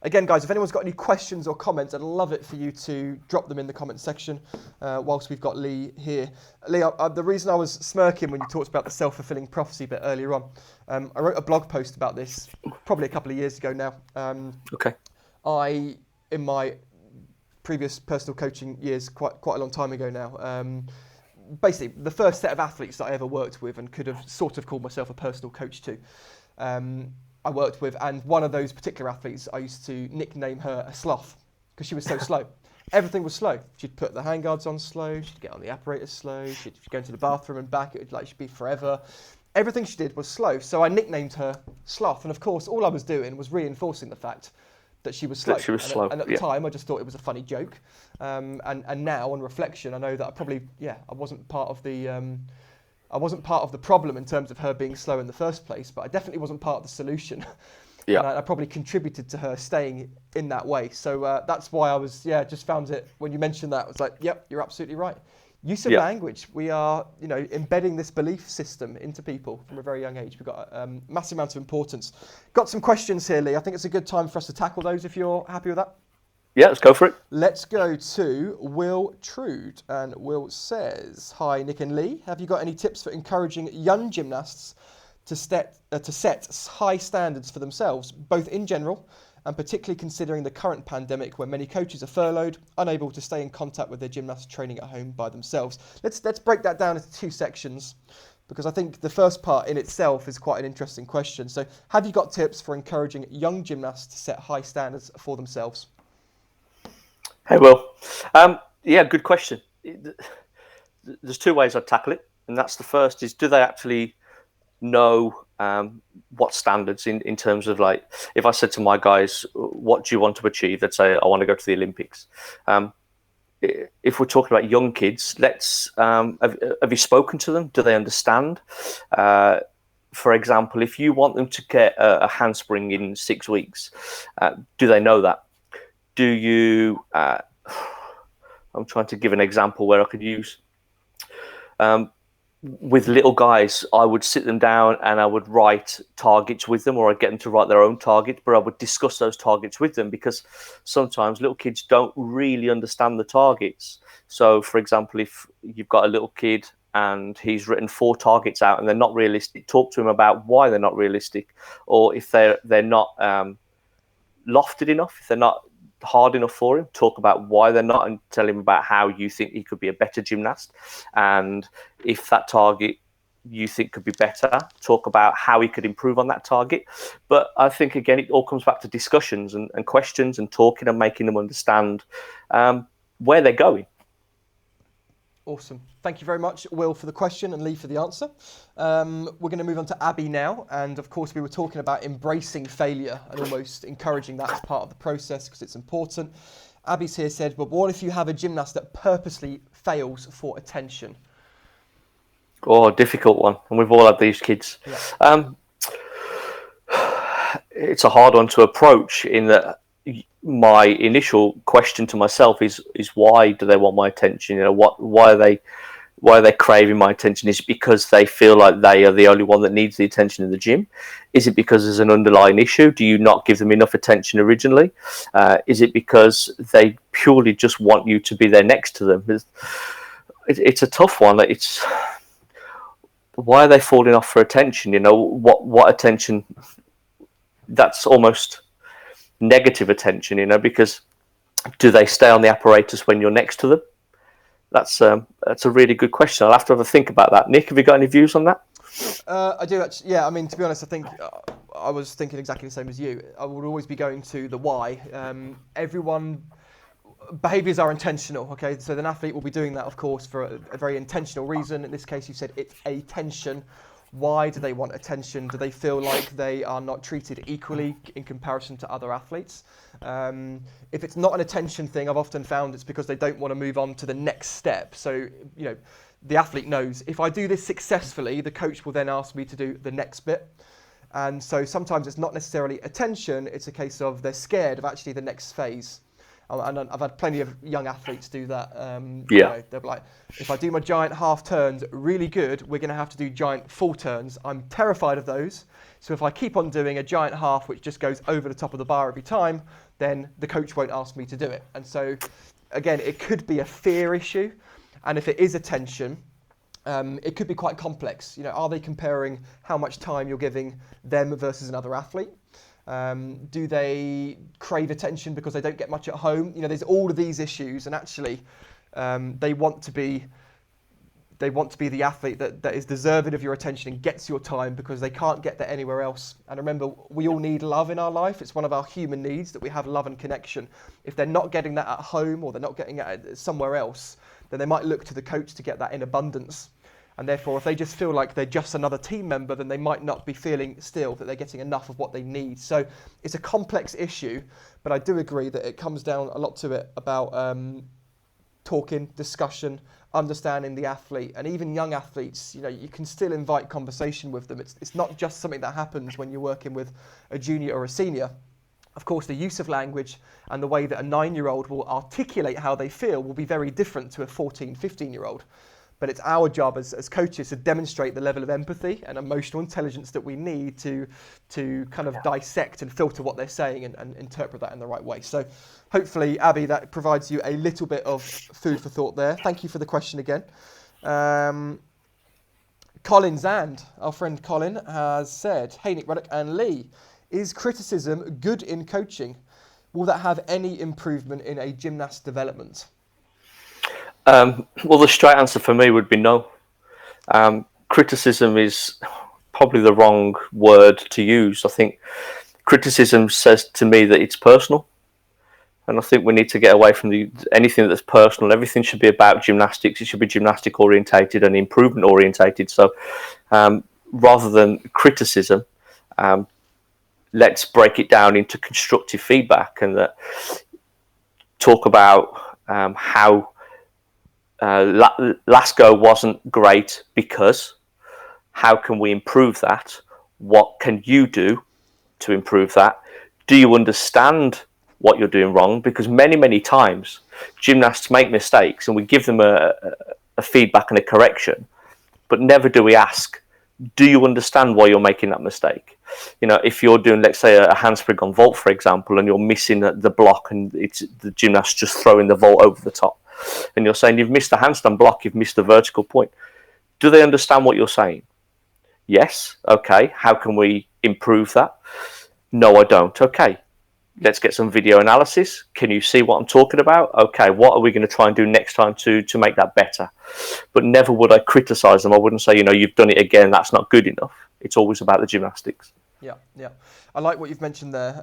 Again, guys, if anyone's got any questions or comments, I'd love it for you to drop them in the comment section whilst we've got Lee here. Lee, the reason I was smirking when you talked about the self-fulfilling prophecy bit earlier on, I wrote a blog post about this probably a couple of years ago now. Okay. In my previous personal coaching years, quite a long time ago now, basically the first set of athletes that I ever worked with and could have sort of called myself a personal coach to, I worked with, and one of those particular athletes, I used to nickname her a sloth because she was so slow. Everything was slow. She'd put the handguards on slow, she'd get on the apparatus slow, she'd go into the bathroom and back, it would like she'd be forever. Everything she did was slow, so I nicknamed her Sloth, and of course all I was doing was reinforcing the fact that she was slow. And at the time I just thought it was a funny joke, and now on reflection I know that I wasn't part of the problem in terms of her being slow in the first place, but I definitely wasn't part of the solution. Yeah. And I probably contributed to her staying in that way. So that's why I was, just found it, when you mentioned that, I was like, yep, you're absolutely right. Use of language. We are, embedding this belief system into people from a very young age. We've got a massive amount of importance. Got some questions here, Lee. I think it's a good time for us to tackle those if you're happy with that. Yeah, let's go for it. Let's go to Will Trude. And Will says, hi, Nick and Lee. Have you got any tips for encouraging young gymnasts to set high standards for themselves, both in general and particularly considering the current pandemic where many coaches are furloughed, unable to stay in contact with their gymnasts training at home by themselves? Let's break that down into two sections, because I think the first part in itself is quite an interesting question. So have you got tips for encouraging young gymnasts to set high standards for themselves? Hey, Will. Good question. There's two ways I'd tackle it. And that's the first is, do they actually know what standards in terms of, like, if I said to my guys, what do you want to achieve? They'd say, I want to go to the Olympics. If we're talking about young kids, have you spoken to them? Do they understand? For example, if you want them to get a handspring in 6 weeks, do they know that? Do you, I'm trying to give an example where I could use, with little guys, I would sit them down and I would write targets with them, or I'd get them to write their own targets, but I would discuss those targets with them, because sometimes little kids don't really understand the targets. So, for example, if you've got a little kid and he's written 4 targets out and they're not realistic, talk to him about why they're not realistic, or if they're not lofted enough, if they're not hard enough for him, talk about why they're not, and tell him about how you think he could be a better gymnast. And if that target you think could be better, talk about how he could improve on that target. But I think, again, it all comes back to discussions and questions and talking and making them understand where they're going. Awesome. Thank you very much, Will, for the question and Lee for the answer. We're going to move on to Abby now. And of course, we were talking about embracing failure and almost encouraging that as part of the process because it's important. Abby's here said, but what if you have a gymnast that purposely fails for attention? Oh, difficult one. And we've all had these kids. Yeah. It's a hard one to approach in that my initial question to myself is why do they want my attention? You know, why are they craving my attention? Is it because they feel like they are the only one that needs the attention in the gym? Is it because there's an underlying issue? Do you not give them enough attention originally? Is it because they purely just want you to be there next to them? It's a tough one. It's why are they falling off for attention? You know, what attention? That's almost negative attention, you know, because do they stay on the apparatus when you're next to them? That's a really good question. I'll have to have a think about that. Nick, have you got any views on that? I do actually. Yeah, I mean, to be honest, I think I was thinking exactly the same as you. I would always be going to the why. Behaviours are intentional, okay? So an athlete will be doing that, of course, for a very intentional reason. In this case, you said it's attention. Why do they want attention? Do they feel like they are not treated equally in comparison to other athletes? If it's not an attention thing, I've often found it's because they don't want to move on to the next step. So, you know, the athlete knows if I do this successfully, the coach will then ask me to do the next bit. And so sometimes it's not necessarily attention, it's a case of they're scared of actually the next phase. And I've had plenty of young athletes do that. You know, they're like, if I do my giant half turns really good, we're going to have to do giant full turns. I'm terrified of those. So if I keep on doing a giant half, which just goes over the top of the bar every time, then the coach won't ask me to do it. And so, again, it could be a fear issue. And if it is attention, it could be quite complex. You know, are they comparing how much time you're giving them versus another athlete? Do they crave attention because they don't get much at home? You know, there's all of these issues, and actually, they want to be the athlete that is deserving of your attention and gets your time because they can't get that anywhere else. And remember, we all need love in our life. It's one of our human needs that we have love and connection. If they're not getting that at home or they're not getting it somewhere else, then they might look to the coach to get that in abundance. And therefore, if they just feel like they're just another team member, then they might not be feeling still that they're getting enough of what they need. So it's a complex issue, but I do agree that it comes down a lot to it about talking, discussion, understanding the athlete. And even young athletes, you know, you can still invite conversation with them. It's not just something that happens when you're working with a junior or a senior. Of course, the use of language and the way that a 9-year-old will articulate how they feel will be very different to a 14, 15-year-old. But it's our job as coaches to demonstrate the level of empathy and emotional intelligence that we need to kind of dissect and filter what they're saying and interpret that in the right way. So hopefully, Abby, that provides you a little bit of food for thought there. Thank you for the question again. Colin Zand, our friend Colin, has said, hey, Nick Ruddock and Lee, is criticism good in coaching? Will that have any improvement in a gymnast development? Well, the straight answer for me would be no. Criticism is probably the wrong word to use. I think criticism says to me that it's personal. And I think we need to get away from anything that's personal. Everything should be about gymnastics. It should be gymnastic orientated and improvement orientated. So rather than criticism, let's break it down into constructive feedback and talk about how last go wasn't great because how can we improve that? What can you do to improve that? Do you understand what you're doing wrong? Because many times gymnasts make mistakes and we give them a feedback and a correction, but never do we ask, do you understand why you're making that mistake? You know, if you're doing, let's say, a handspring on vault, for example, and you're missing the block and it's the gymnast just throwing the vault over the top, and you're saying you've missed the handstand block, you've missed the vertical point. Do they understand what you're saying? Yes. Okay. How can we improve that? No, I don't. Okay. let's get some video analysis. Can you see what I'm talking about? Okay, what are we going to try and do next time to make that better? But never would I criticize them. I wouldn't say, you've done it again, that's not good enough. It's always about the gymnastics. Yeah. I like what you've mentioned there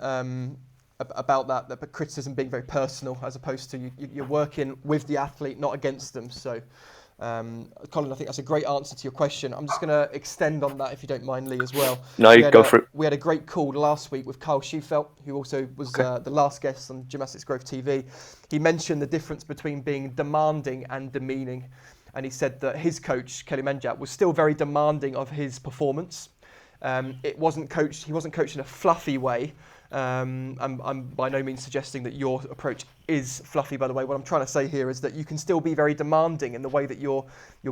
about that criticism being very personal, as opposed to you're working with the athlete, not against them. So, Colin, I think that's a great answer to your question. I'm just going to extend on that, if you don't mind, Lee, as well. No, you go for it. We had a great call last week with Kyle Schufelt, who also was the last guest on Gymnastics Growth TV. He mentioned the difference between being demanding and demeaning. And he said that his coach, Kelly Menjat, was still very demanding of his performance. He wasn't coached in a fluffy way. I'm by no means suggesting that your approach is fluffy, by the way. What I'm trying to say here is that you can still be very demanding in the way that you're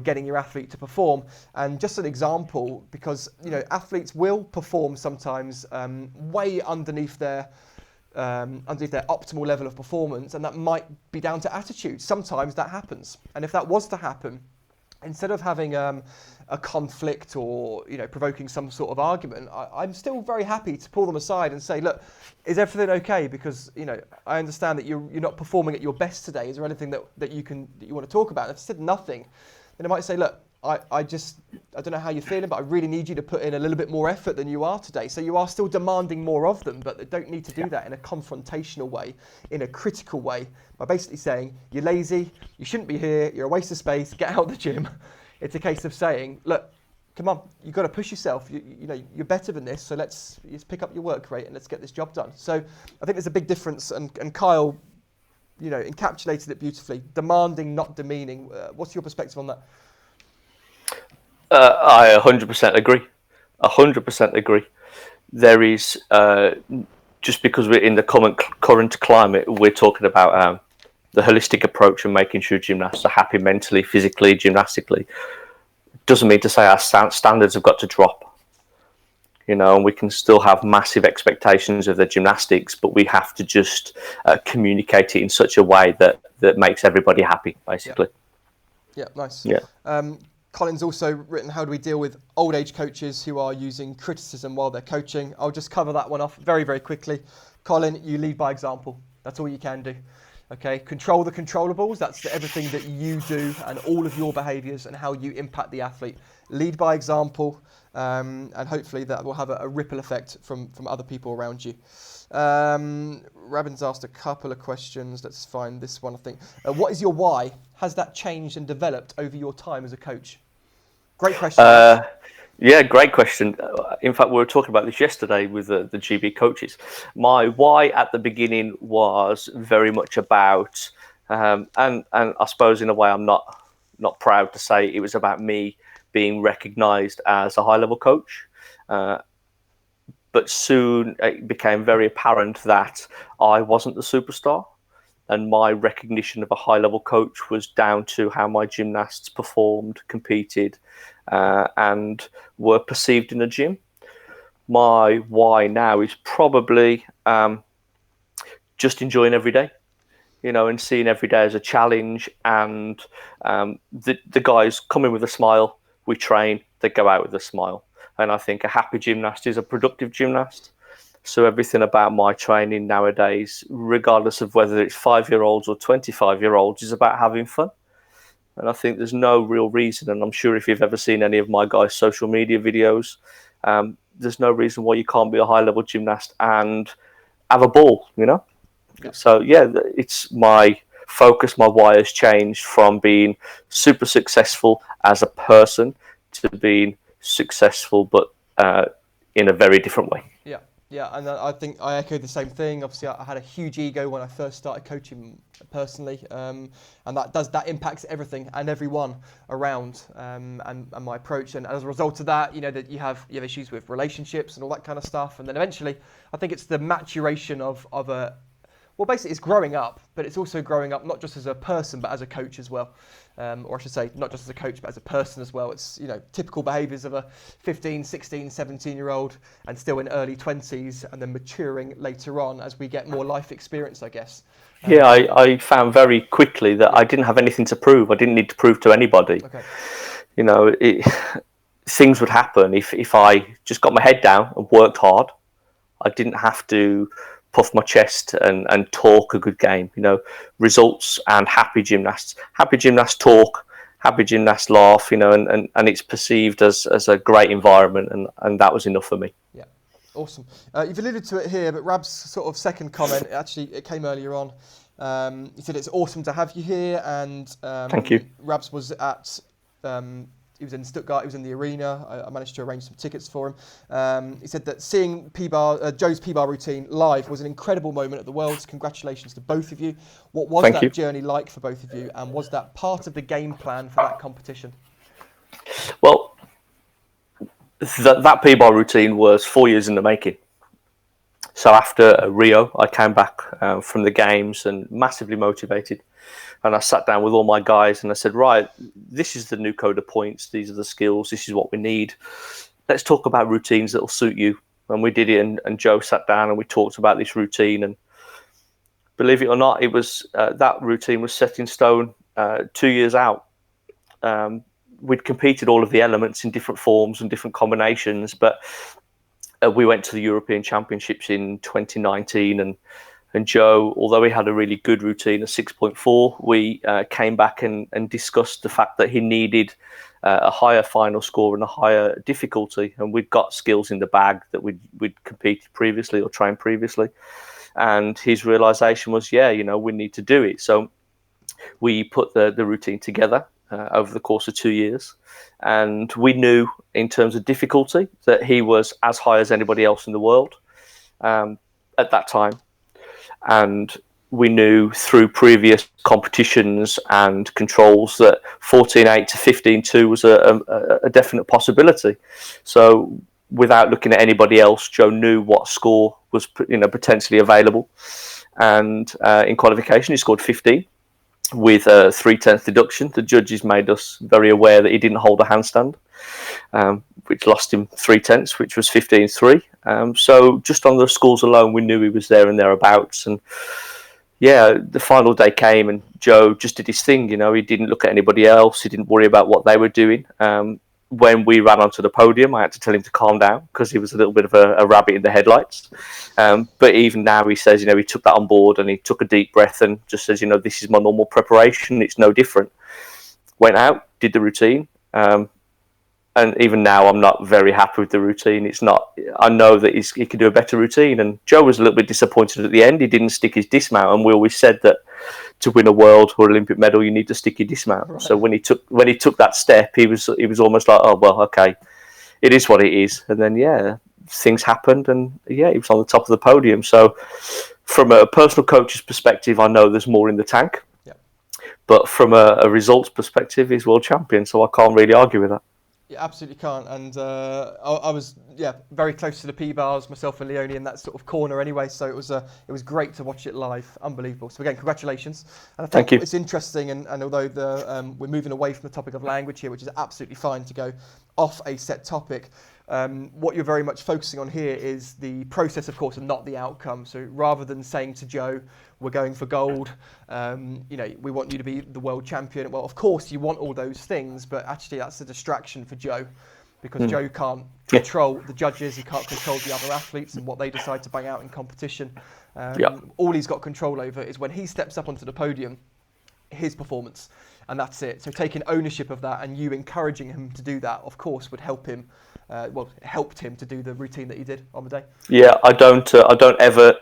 getting your athlete to perform. And just an example, because athletes will perform sometimes way underneath their optimal level of performance, and that might be down to attitude. Sometimes that happens, and if that was to happen, instead of having a conflict or provoking some sort of argument, I'm still very happy to pull them aside and say, look, is everything okay? Because I understand that you're not performing at your best today. Is there anything that you want to talk about? And if I said nothing, then I might say, look, I don't know how you're feeling, but I really need you to put in a little bit more effort than you are today. So you are still demanding more of them, but they don't need to do that in a confrontational way, in a critical way, by basically saying, you're lazy, you shouldn't be here, you're a waste of space, get out of the gym. It's a case of saying, look, come on, you've got to push yourself. You're better than this, so let's pick up your work rate and let's get this job done. So I think there's a big difference, and Kyle, encapsulated it beautifully. Demanding, not demeaning. What's your perspective on that? I 100% agree. 100% agree. There is, just because we're in the current climate, we're talking about the holistic approach and making sure gymnasts are happy mentally, physically, gymnastically. Doesn't mean to say our standards have got to drop. And we can still have massive expectations of the gymnastics, but we have to just communicate it in such a way that makes everybody happy, basically. Yeah, nice. Yeah. Colin's also written, how do we deal with old age coaches who are using criticism while they're coaching? I'll just cover that one off very, very quickly. Colin, you lead by example. That's all you can do. Okay, control the controllables. That's everything that you do and all of your behaviours and how you impact the athlete. Lead by example, and hopefully that will have a ripple effect from other people around you. Rabin's asked a couple of questions. Let's find this one, I think. What is your why? Has that changed and developed over your time as a coach? Great question. Yeah, great question. In fact, we were talking about this yesterday with the GB coaches. My why at the beginning was very much about, and I suppose in a way I'm not proud to say, it was about me being recognised as a high-level coach. But soon it became very apparent that I wasn't the superstar, and my recognition of a high-level coach was down to how my gymnasts performed, competed, and were perceived in the gym. My why now is probably just enjoying every day, and seeing every day as a challenge. And the guys come in with a smile, we train, they go out with a smile. And I think a happy gymnast is a productive gymnast. So everything about my training nowadays, regardless of whether it's 5-year-olds or 25-year-olds, is about having fun. And I think there's no real reason, and I'm sure if you've ever seen any of my guys' social media videos, there's no reason why you can't be a high-level gymnast and have a ball, Yeah. So, it's my focus, my why has changed from being super successful as a person to being successful, but in a very different way. Yeah, and I think I echo the same thing. Obviously, I had a huge ego when I first started coaching personally, and that impacts everything and everyone around, and my approach. And as a result of that, that you have issues with relationships and all that kind of stuff. And then eventually, I think it's the maturation of a. Well, basically, it's growing up, but it's also growing up not just as a person, but as a coach as well. Or I should say, not just as a coach, but as a person as well. It's, typical behaviours of a 15, 16, 17-year-old and still in early 20s, and then maturing later on as we get more life experience, I guess. I found very quickly that I didn't have anything to prove. I didn't need to prove to anybody. Okay. Things would happen if I just got my head down and worked hard. I didn't have to puff my chest and talk a good game. You know, results and happy gymnasts. Happy gymnasts talk. Happy gymnasts laugh. You know, and it's perceived as a great environment, and that was enough for me. Yeah, awesome. You've alluded to it here, but Rab's sort of second comment, actually, it came earlier on. He said it's awesome to have you here, and Thank you. Rabs was at. He was in Stuttgart. He was in the arena. I managed to arrange some tickets for him. He said that seeing Joe's P-bar routine live was an incredible moment at the Worlds. Congratulations to both of you. What was that journey like for both of you, and was that part of the game plan for that competition? Well, that P-bar routine was 4 years in the making. So after Rio, I came back from the games and massively motivated. And I sat down with all my guys and I said, right, this is the new code of points. These are the skills. This is what we need. Let's talk about routines that will suit you. And we did it. And Joe sat down and we talked about this routine. And believe it or not, it was that routine was set in stone 2 years out. We'd competed all of the elements in different forms and different combinations. But we went to the European Championships in 2019 and Joe, although he had a really good routine of 6.4, we came back and discussed the fact that he needed a higher final score and a higher difficulty. And we'd got skills in the bag that we'd competed previously or trained previously. And his realization was, yeah, you know, we need to do it. So we put the routine together over the course of 2 years. And we knew in terms of difficulty that he was as high as anybody else in the world at that time. And we knew through previous competitions and controls that 14.8 to 15.2 was a definite possibility. So without looking at anybody else, Joe knew what score was potentially available. And in qualification, he scored 15 with a 3/10 deduction. The judges made us very aware that he didn't hold a handstand, which lost him 3/10, which was 15.3. So just on the scores alone, we knew he was there and thereabouts. And yeah, the final day came and Joe just did his thing. You know, he didn't look at anybody else. He didn't worry about what they were doing. When we ran onto the podium, I had to tell him to calm down because he was a little bit of a rabbit in the headlights. But even now he says, you know, he took that on board and he took a deep breath and just says, you know, this is my normal preparation. It's no different. Went out, did the routine. And even now, I'm not very happy with the routine. It's not. I know that he could do a better routine. And Joe was a little bit disappointed at the end. He didn't stick his dismount, and we always said that to win a world or Olympic medal, you need to stick your dismount. Right. So when he took that step, he was almost like, oh well, okay, it is what it is. And then yeah, things happened, and yeah, he was on the top of the podium. So from a personal coach's perspective, I know there's more in the tank. Yeah. But from a results perspective, he's world champion. So I can't really argue with that. Yeah, absolutely can't. And I was very close to the P-bars, myself and Leonie in that sort of corner anyway. So it was great to watch it live. Unbelievable. So again, congratulations. And I think Thank you. It's interesting, and although we're moving away from the topic of language here, which is absolutely fine to go off a set topic, what you're very much focusing on here is the process, of course, and not the outcome. So rather than saying to Joe, we're going for gold, we want you to be the world champion. Well, of course, you want all those things, but actually that's a distraction for Joe because Joe can't control the judges, he can't control the other athletes and what they decide to bang out in competition. All he's got control over is when he steps up onto the podium, his performance, and that's it. So taking ownership of that and you encouraging him to do that, of course, would help him. Helped him to do the routine that he did on the day. Yeah, I don't ever,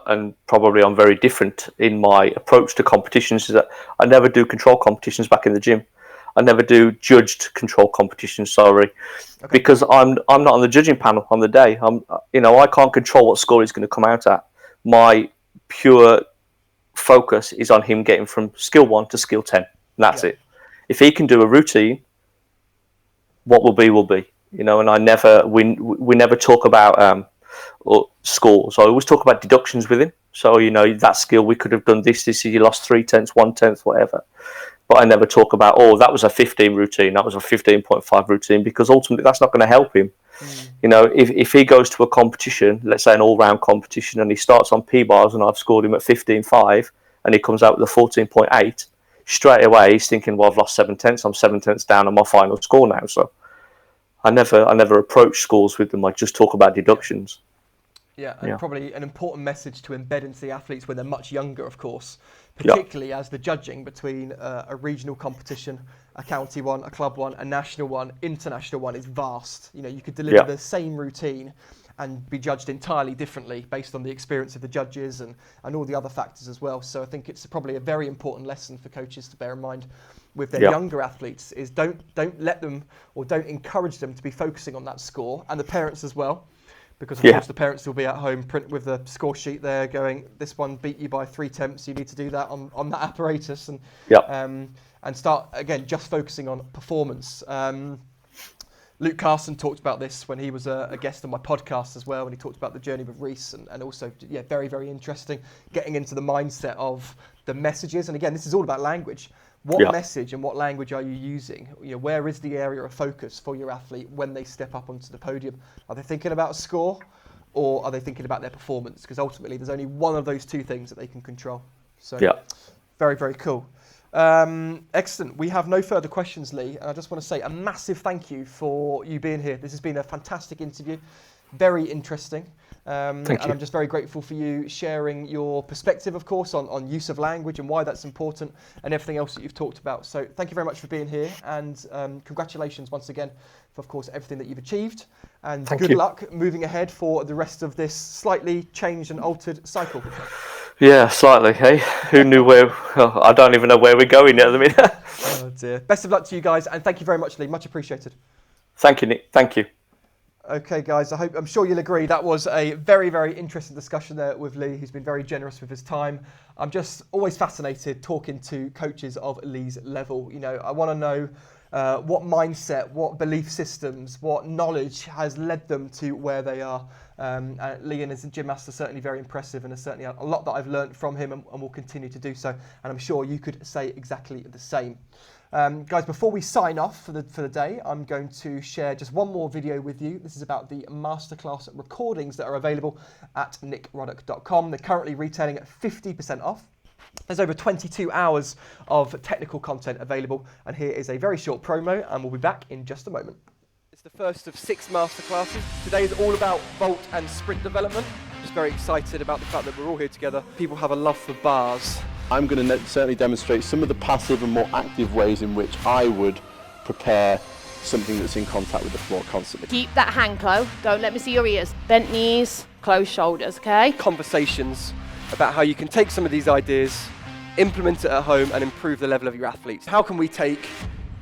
and probably I'm very different in my approach to competitions, is that I never do control competitions back in the gym. I never do judged control competitions, because I'm not on the judging panel on the day. I can't control what score he's going to come out at. My pure focus is on him getting from skill 1 to skill 10. And that's it. If he can do a routine, what will be will be. And we never talk about scores. I always talk about deductions with him. So, that skill, we could have done this you lost 3/10, 1/10, whatever. But I never talk about, that was a 15 routine, that was a 15.5 routine, because ultimately that's not going to help him. If he goes to a competition, let's say an all-round competition, and he starts on P-bars and I've scored him at 15.5 and he comes out with a 14.8, straight away he's thinking, well, I've lost 7/10, I'm 7/10 down on my final score now. So I never approach scores with them. I just talk about deductions. Yeah, and Yeah. probably an important message to embed into the athletes when they're much younger, of course, particularly as the judging between a regional competition, a county one, a club one, a national one, international one is vast. You know, you could deliver the same routine and be judged entirely differently based on the experience of the judges and all the other factors as well. So I think it's probably a very important lesson for coaches to bear in mind with their younger athletes is don't let them or don't encourage them to be focusing on that score, and the parents as well. Because of course the parents will be at home print with the score sheet there going, this one beat you by 3 temps, you need to do that on that apparatus, and start again just focusing on performance. Luke Carson talked about this when he was a guest on my podcast as well, and he talked about the journey with Reece and also very, very interesting getting into the mindset of the messages. And again, this is all about language. What message and what language are you using? You know, where is the area of focus for your athlete when they step up onto the podium? Are they thinking about a score, or are they thinking about their performance? Because ultimately, there's only one of those two things that they can control. So, very, very cool. Excellent. We have no further questions, Lee. And I just want to say a massive thank you for you being here. This has been a fantastic interview. Very interesting. Thank you. And I'm just very grateful for you sharing your perspective, of course, on use of language and why that's important and everything else that you've talked about. So thank you very much for being here, and congratulations once again for, of course, everything that you've achieved. And good luck moving ahead for the rest of this slightly changed and altered cycle. Yeah, slightly, hey? Who knew where... Oh, I don't even know where we're going at the minute. Oh dear. Best of luck to you guys, and thank you very much, Lee. Much appreciated. Thank you, Nick. Thank you. Okay, guys, I'm sure you'll agree that was a very, very interesting discussion there with Lee, who's been very generous with his time. I'm just always fascinated talking to coaches of Lee's level. You know, I want to know what mindset, what belief systems, what knowledge has led them to where they are. Lee and his gymnasts are certainly very impressive, and there's certainly a lot that I've learned from him and will continue to do so. And I'm sure you could say exactly the same. Guys, before we sign off for the day, I'm going to share just one more video with you. This is about the masterclass recordings that are available at nickroddock.com. They're currently retailing at 50% off. There's over 22 hours of technical content available, and here is a very short promo, and we'll be back in just a moment. It's the first of 6 masterclasses. Today is all about vault and sprint development. Just very excited about the fact that we're all here together. People have a love for bars. I'm going to certainly demonstrate some of the passive and more active ways in which I would prepare something that's in contact with the floor constantly. Keep that hand close. Don't let me see your ears. Bent knees, closed shoulders, okay? Conversations about how you can take some of these ideas, implement it at home, and improve the level of your athletes. How can we take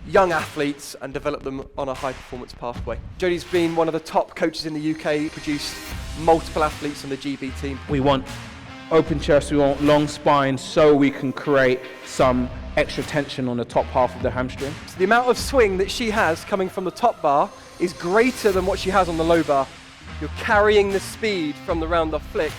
young athletes and develop them on a high performance pathway? Jodie's been one of the top coaches in the UK, produced multiple athletes on the GB team. We want open chest, we want long spine, so we can create some extra tension on the top half of the hamstring. So the amount of swing that she has coming from the top bar is greater than what she has on the low bar. You're carrying the speed from the round off flick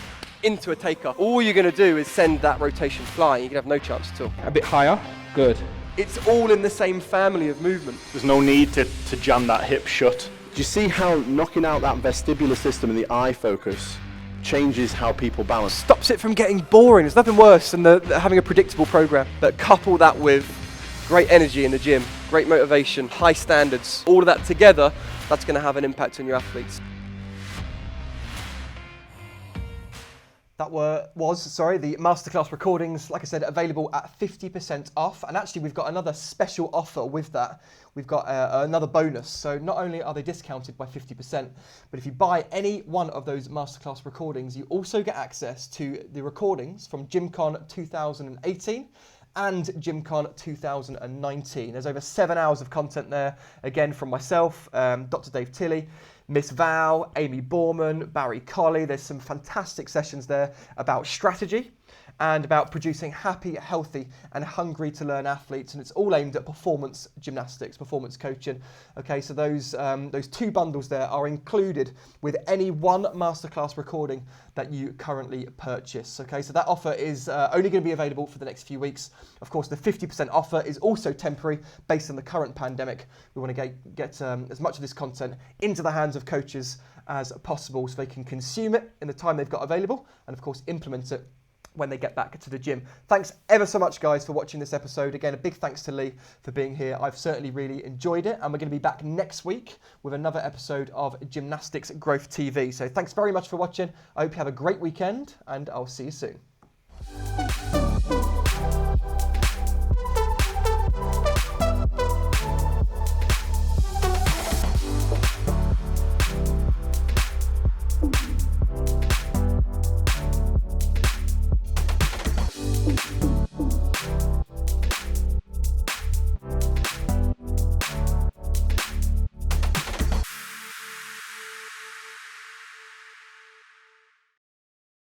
into a takeoff. All you're going to do is send that rotation flying. You can have no chance at all. A bit higher, good. It's all in the same family of movement. There's no need to jam that hip shut. Do you see how knocking out that vestibular system and the eye focus changes how people balance? Stops it from getting boring. There's nothing worse than having a predictable program. But couple that with great energy in the gym, great motivation, high standards, all of that together, that's going to have an impact on your athletes. That was the masterclass recordings, like I said, available at 50% off. And actually, we've got another special offer with that. We've got another bonus. So not only are they discounted by 50%, but if you buy any one of those masterclass recordings, you also get access to the recordings from GymCon 2018 and GymCon 2019. There's over 7 hours of content there, again, from myself, Dr. Dave Tilley, Miss Val, Amy Borman, Barry Colley. There's some fantastic sessions there about strategy and about producing happy, healthy and hungry to learn athletes, and it's all aimed at performance gymnastics, performance coaching. Okay, so those 2 bundles there are included with any one masterclass recording that you currently purchase. Okay, so that offer is only going to be available for the next few weeks. Of course, the 50% offer is also temporary based on the current pandemic. We want to get as much of this content into the hands of coaches as possible so they can consume it in the time they've got available and, of course, implement it when they get back to the gym. Thanks ever so much, guys, for watching this episode. Again, a big thanks to Lee for being here. I've certainly really enjoyed it, and we're going to be back next week with another episode of Gymnastics Growth TV. So thanks very much for watching. I hope you have a great weekend, and I'll see you soon.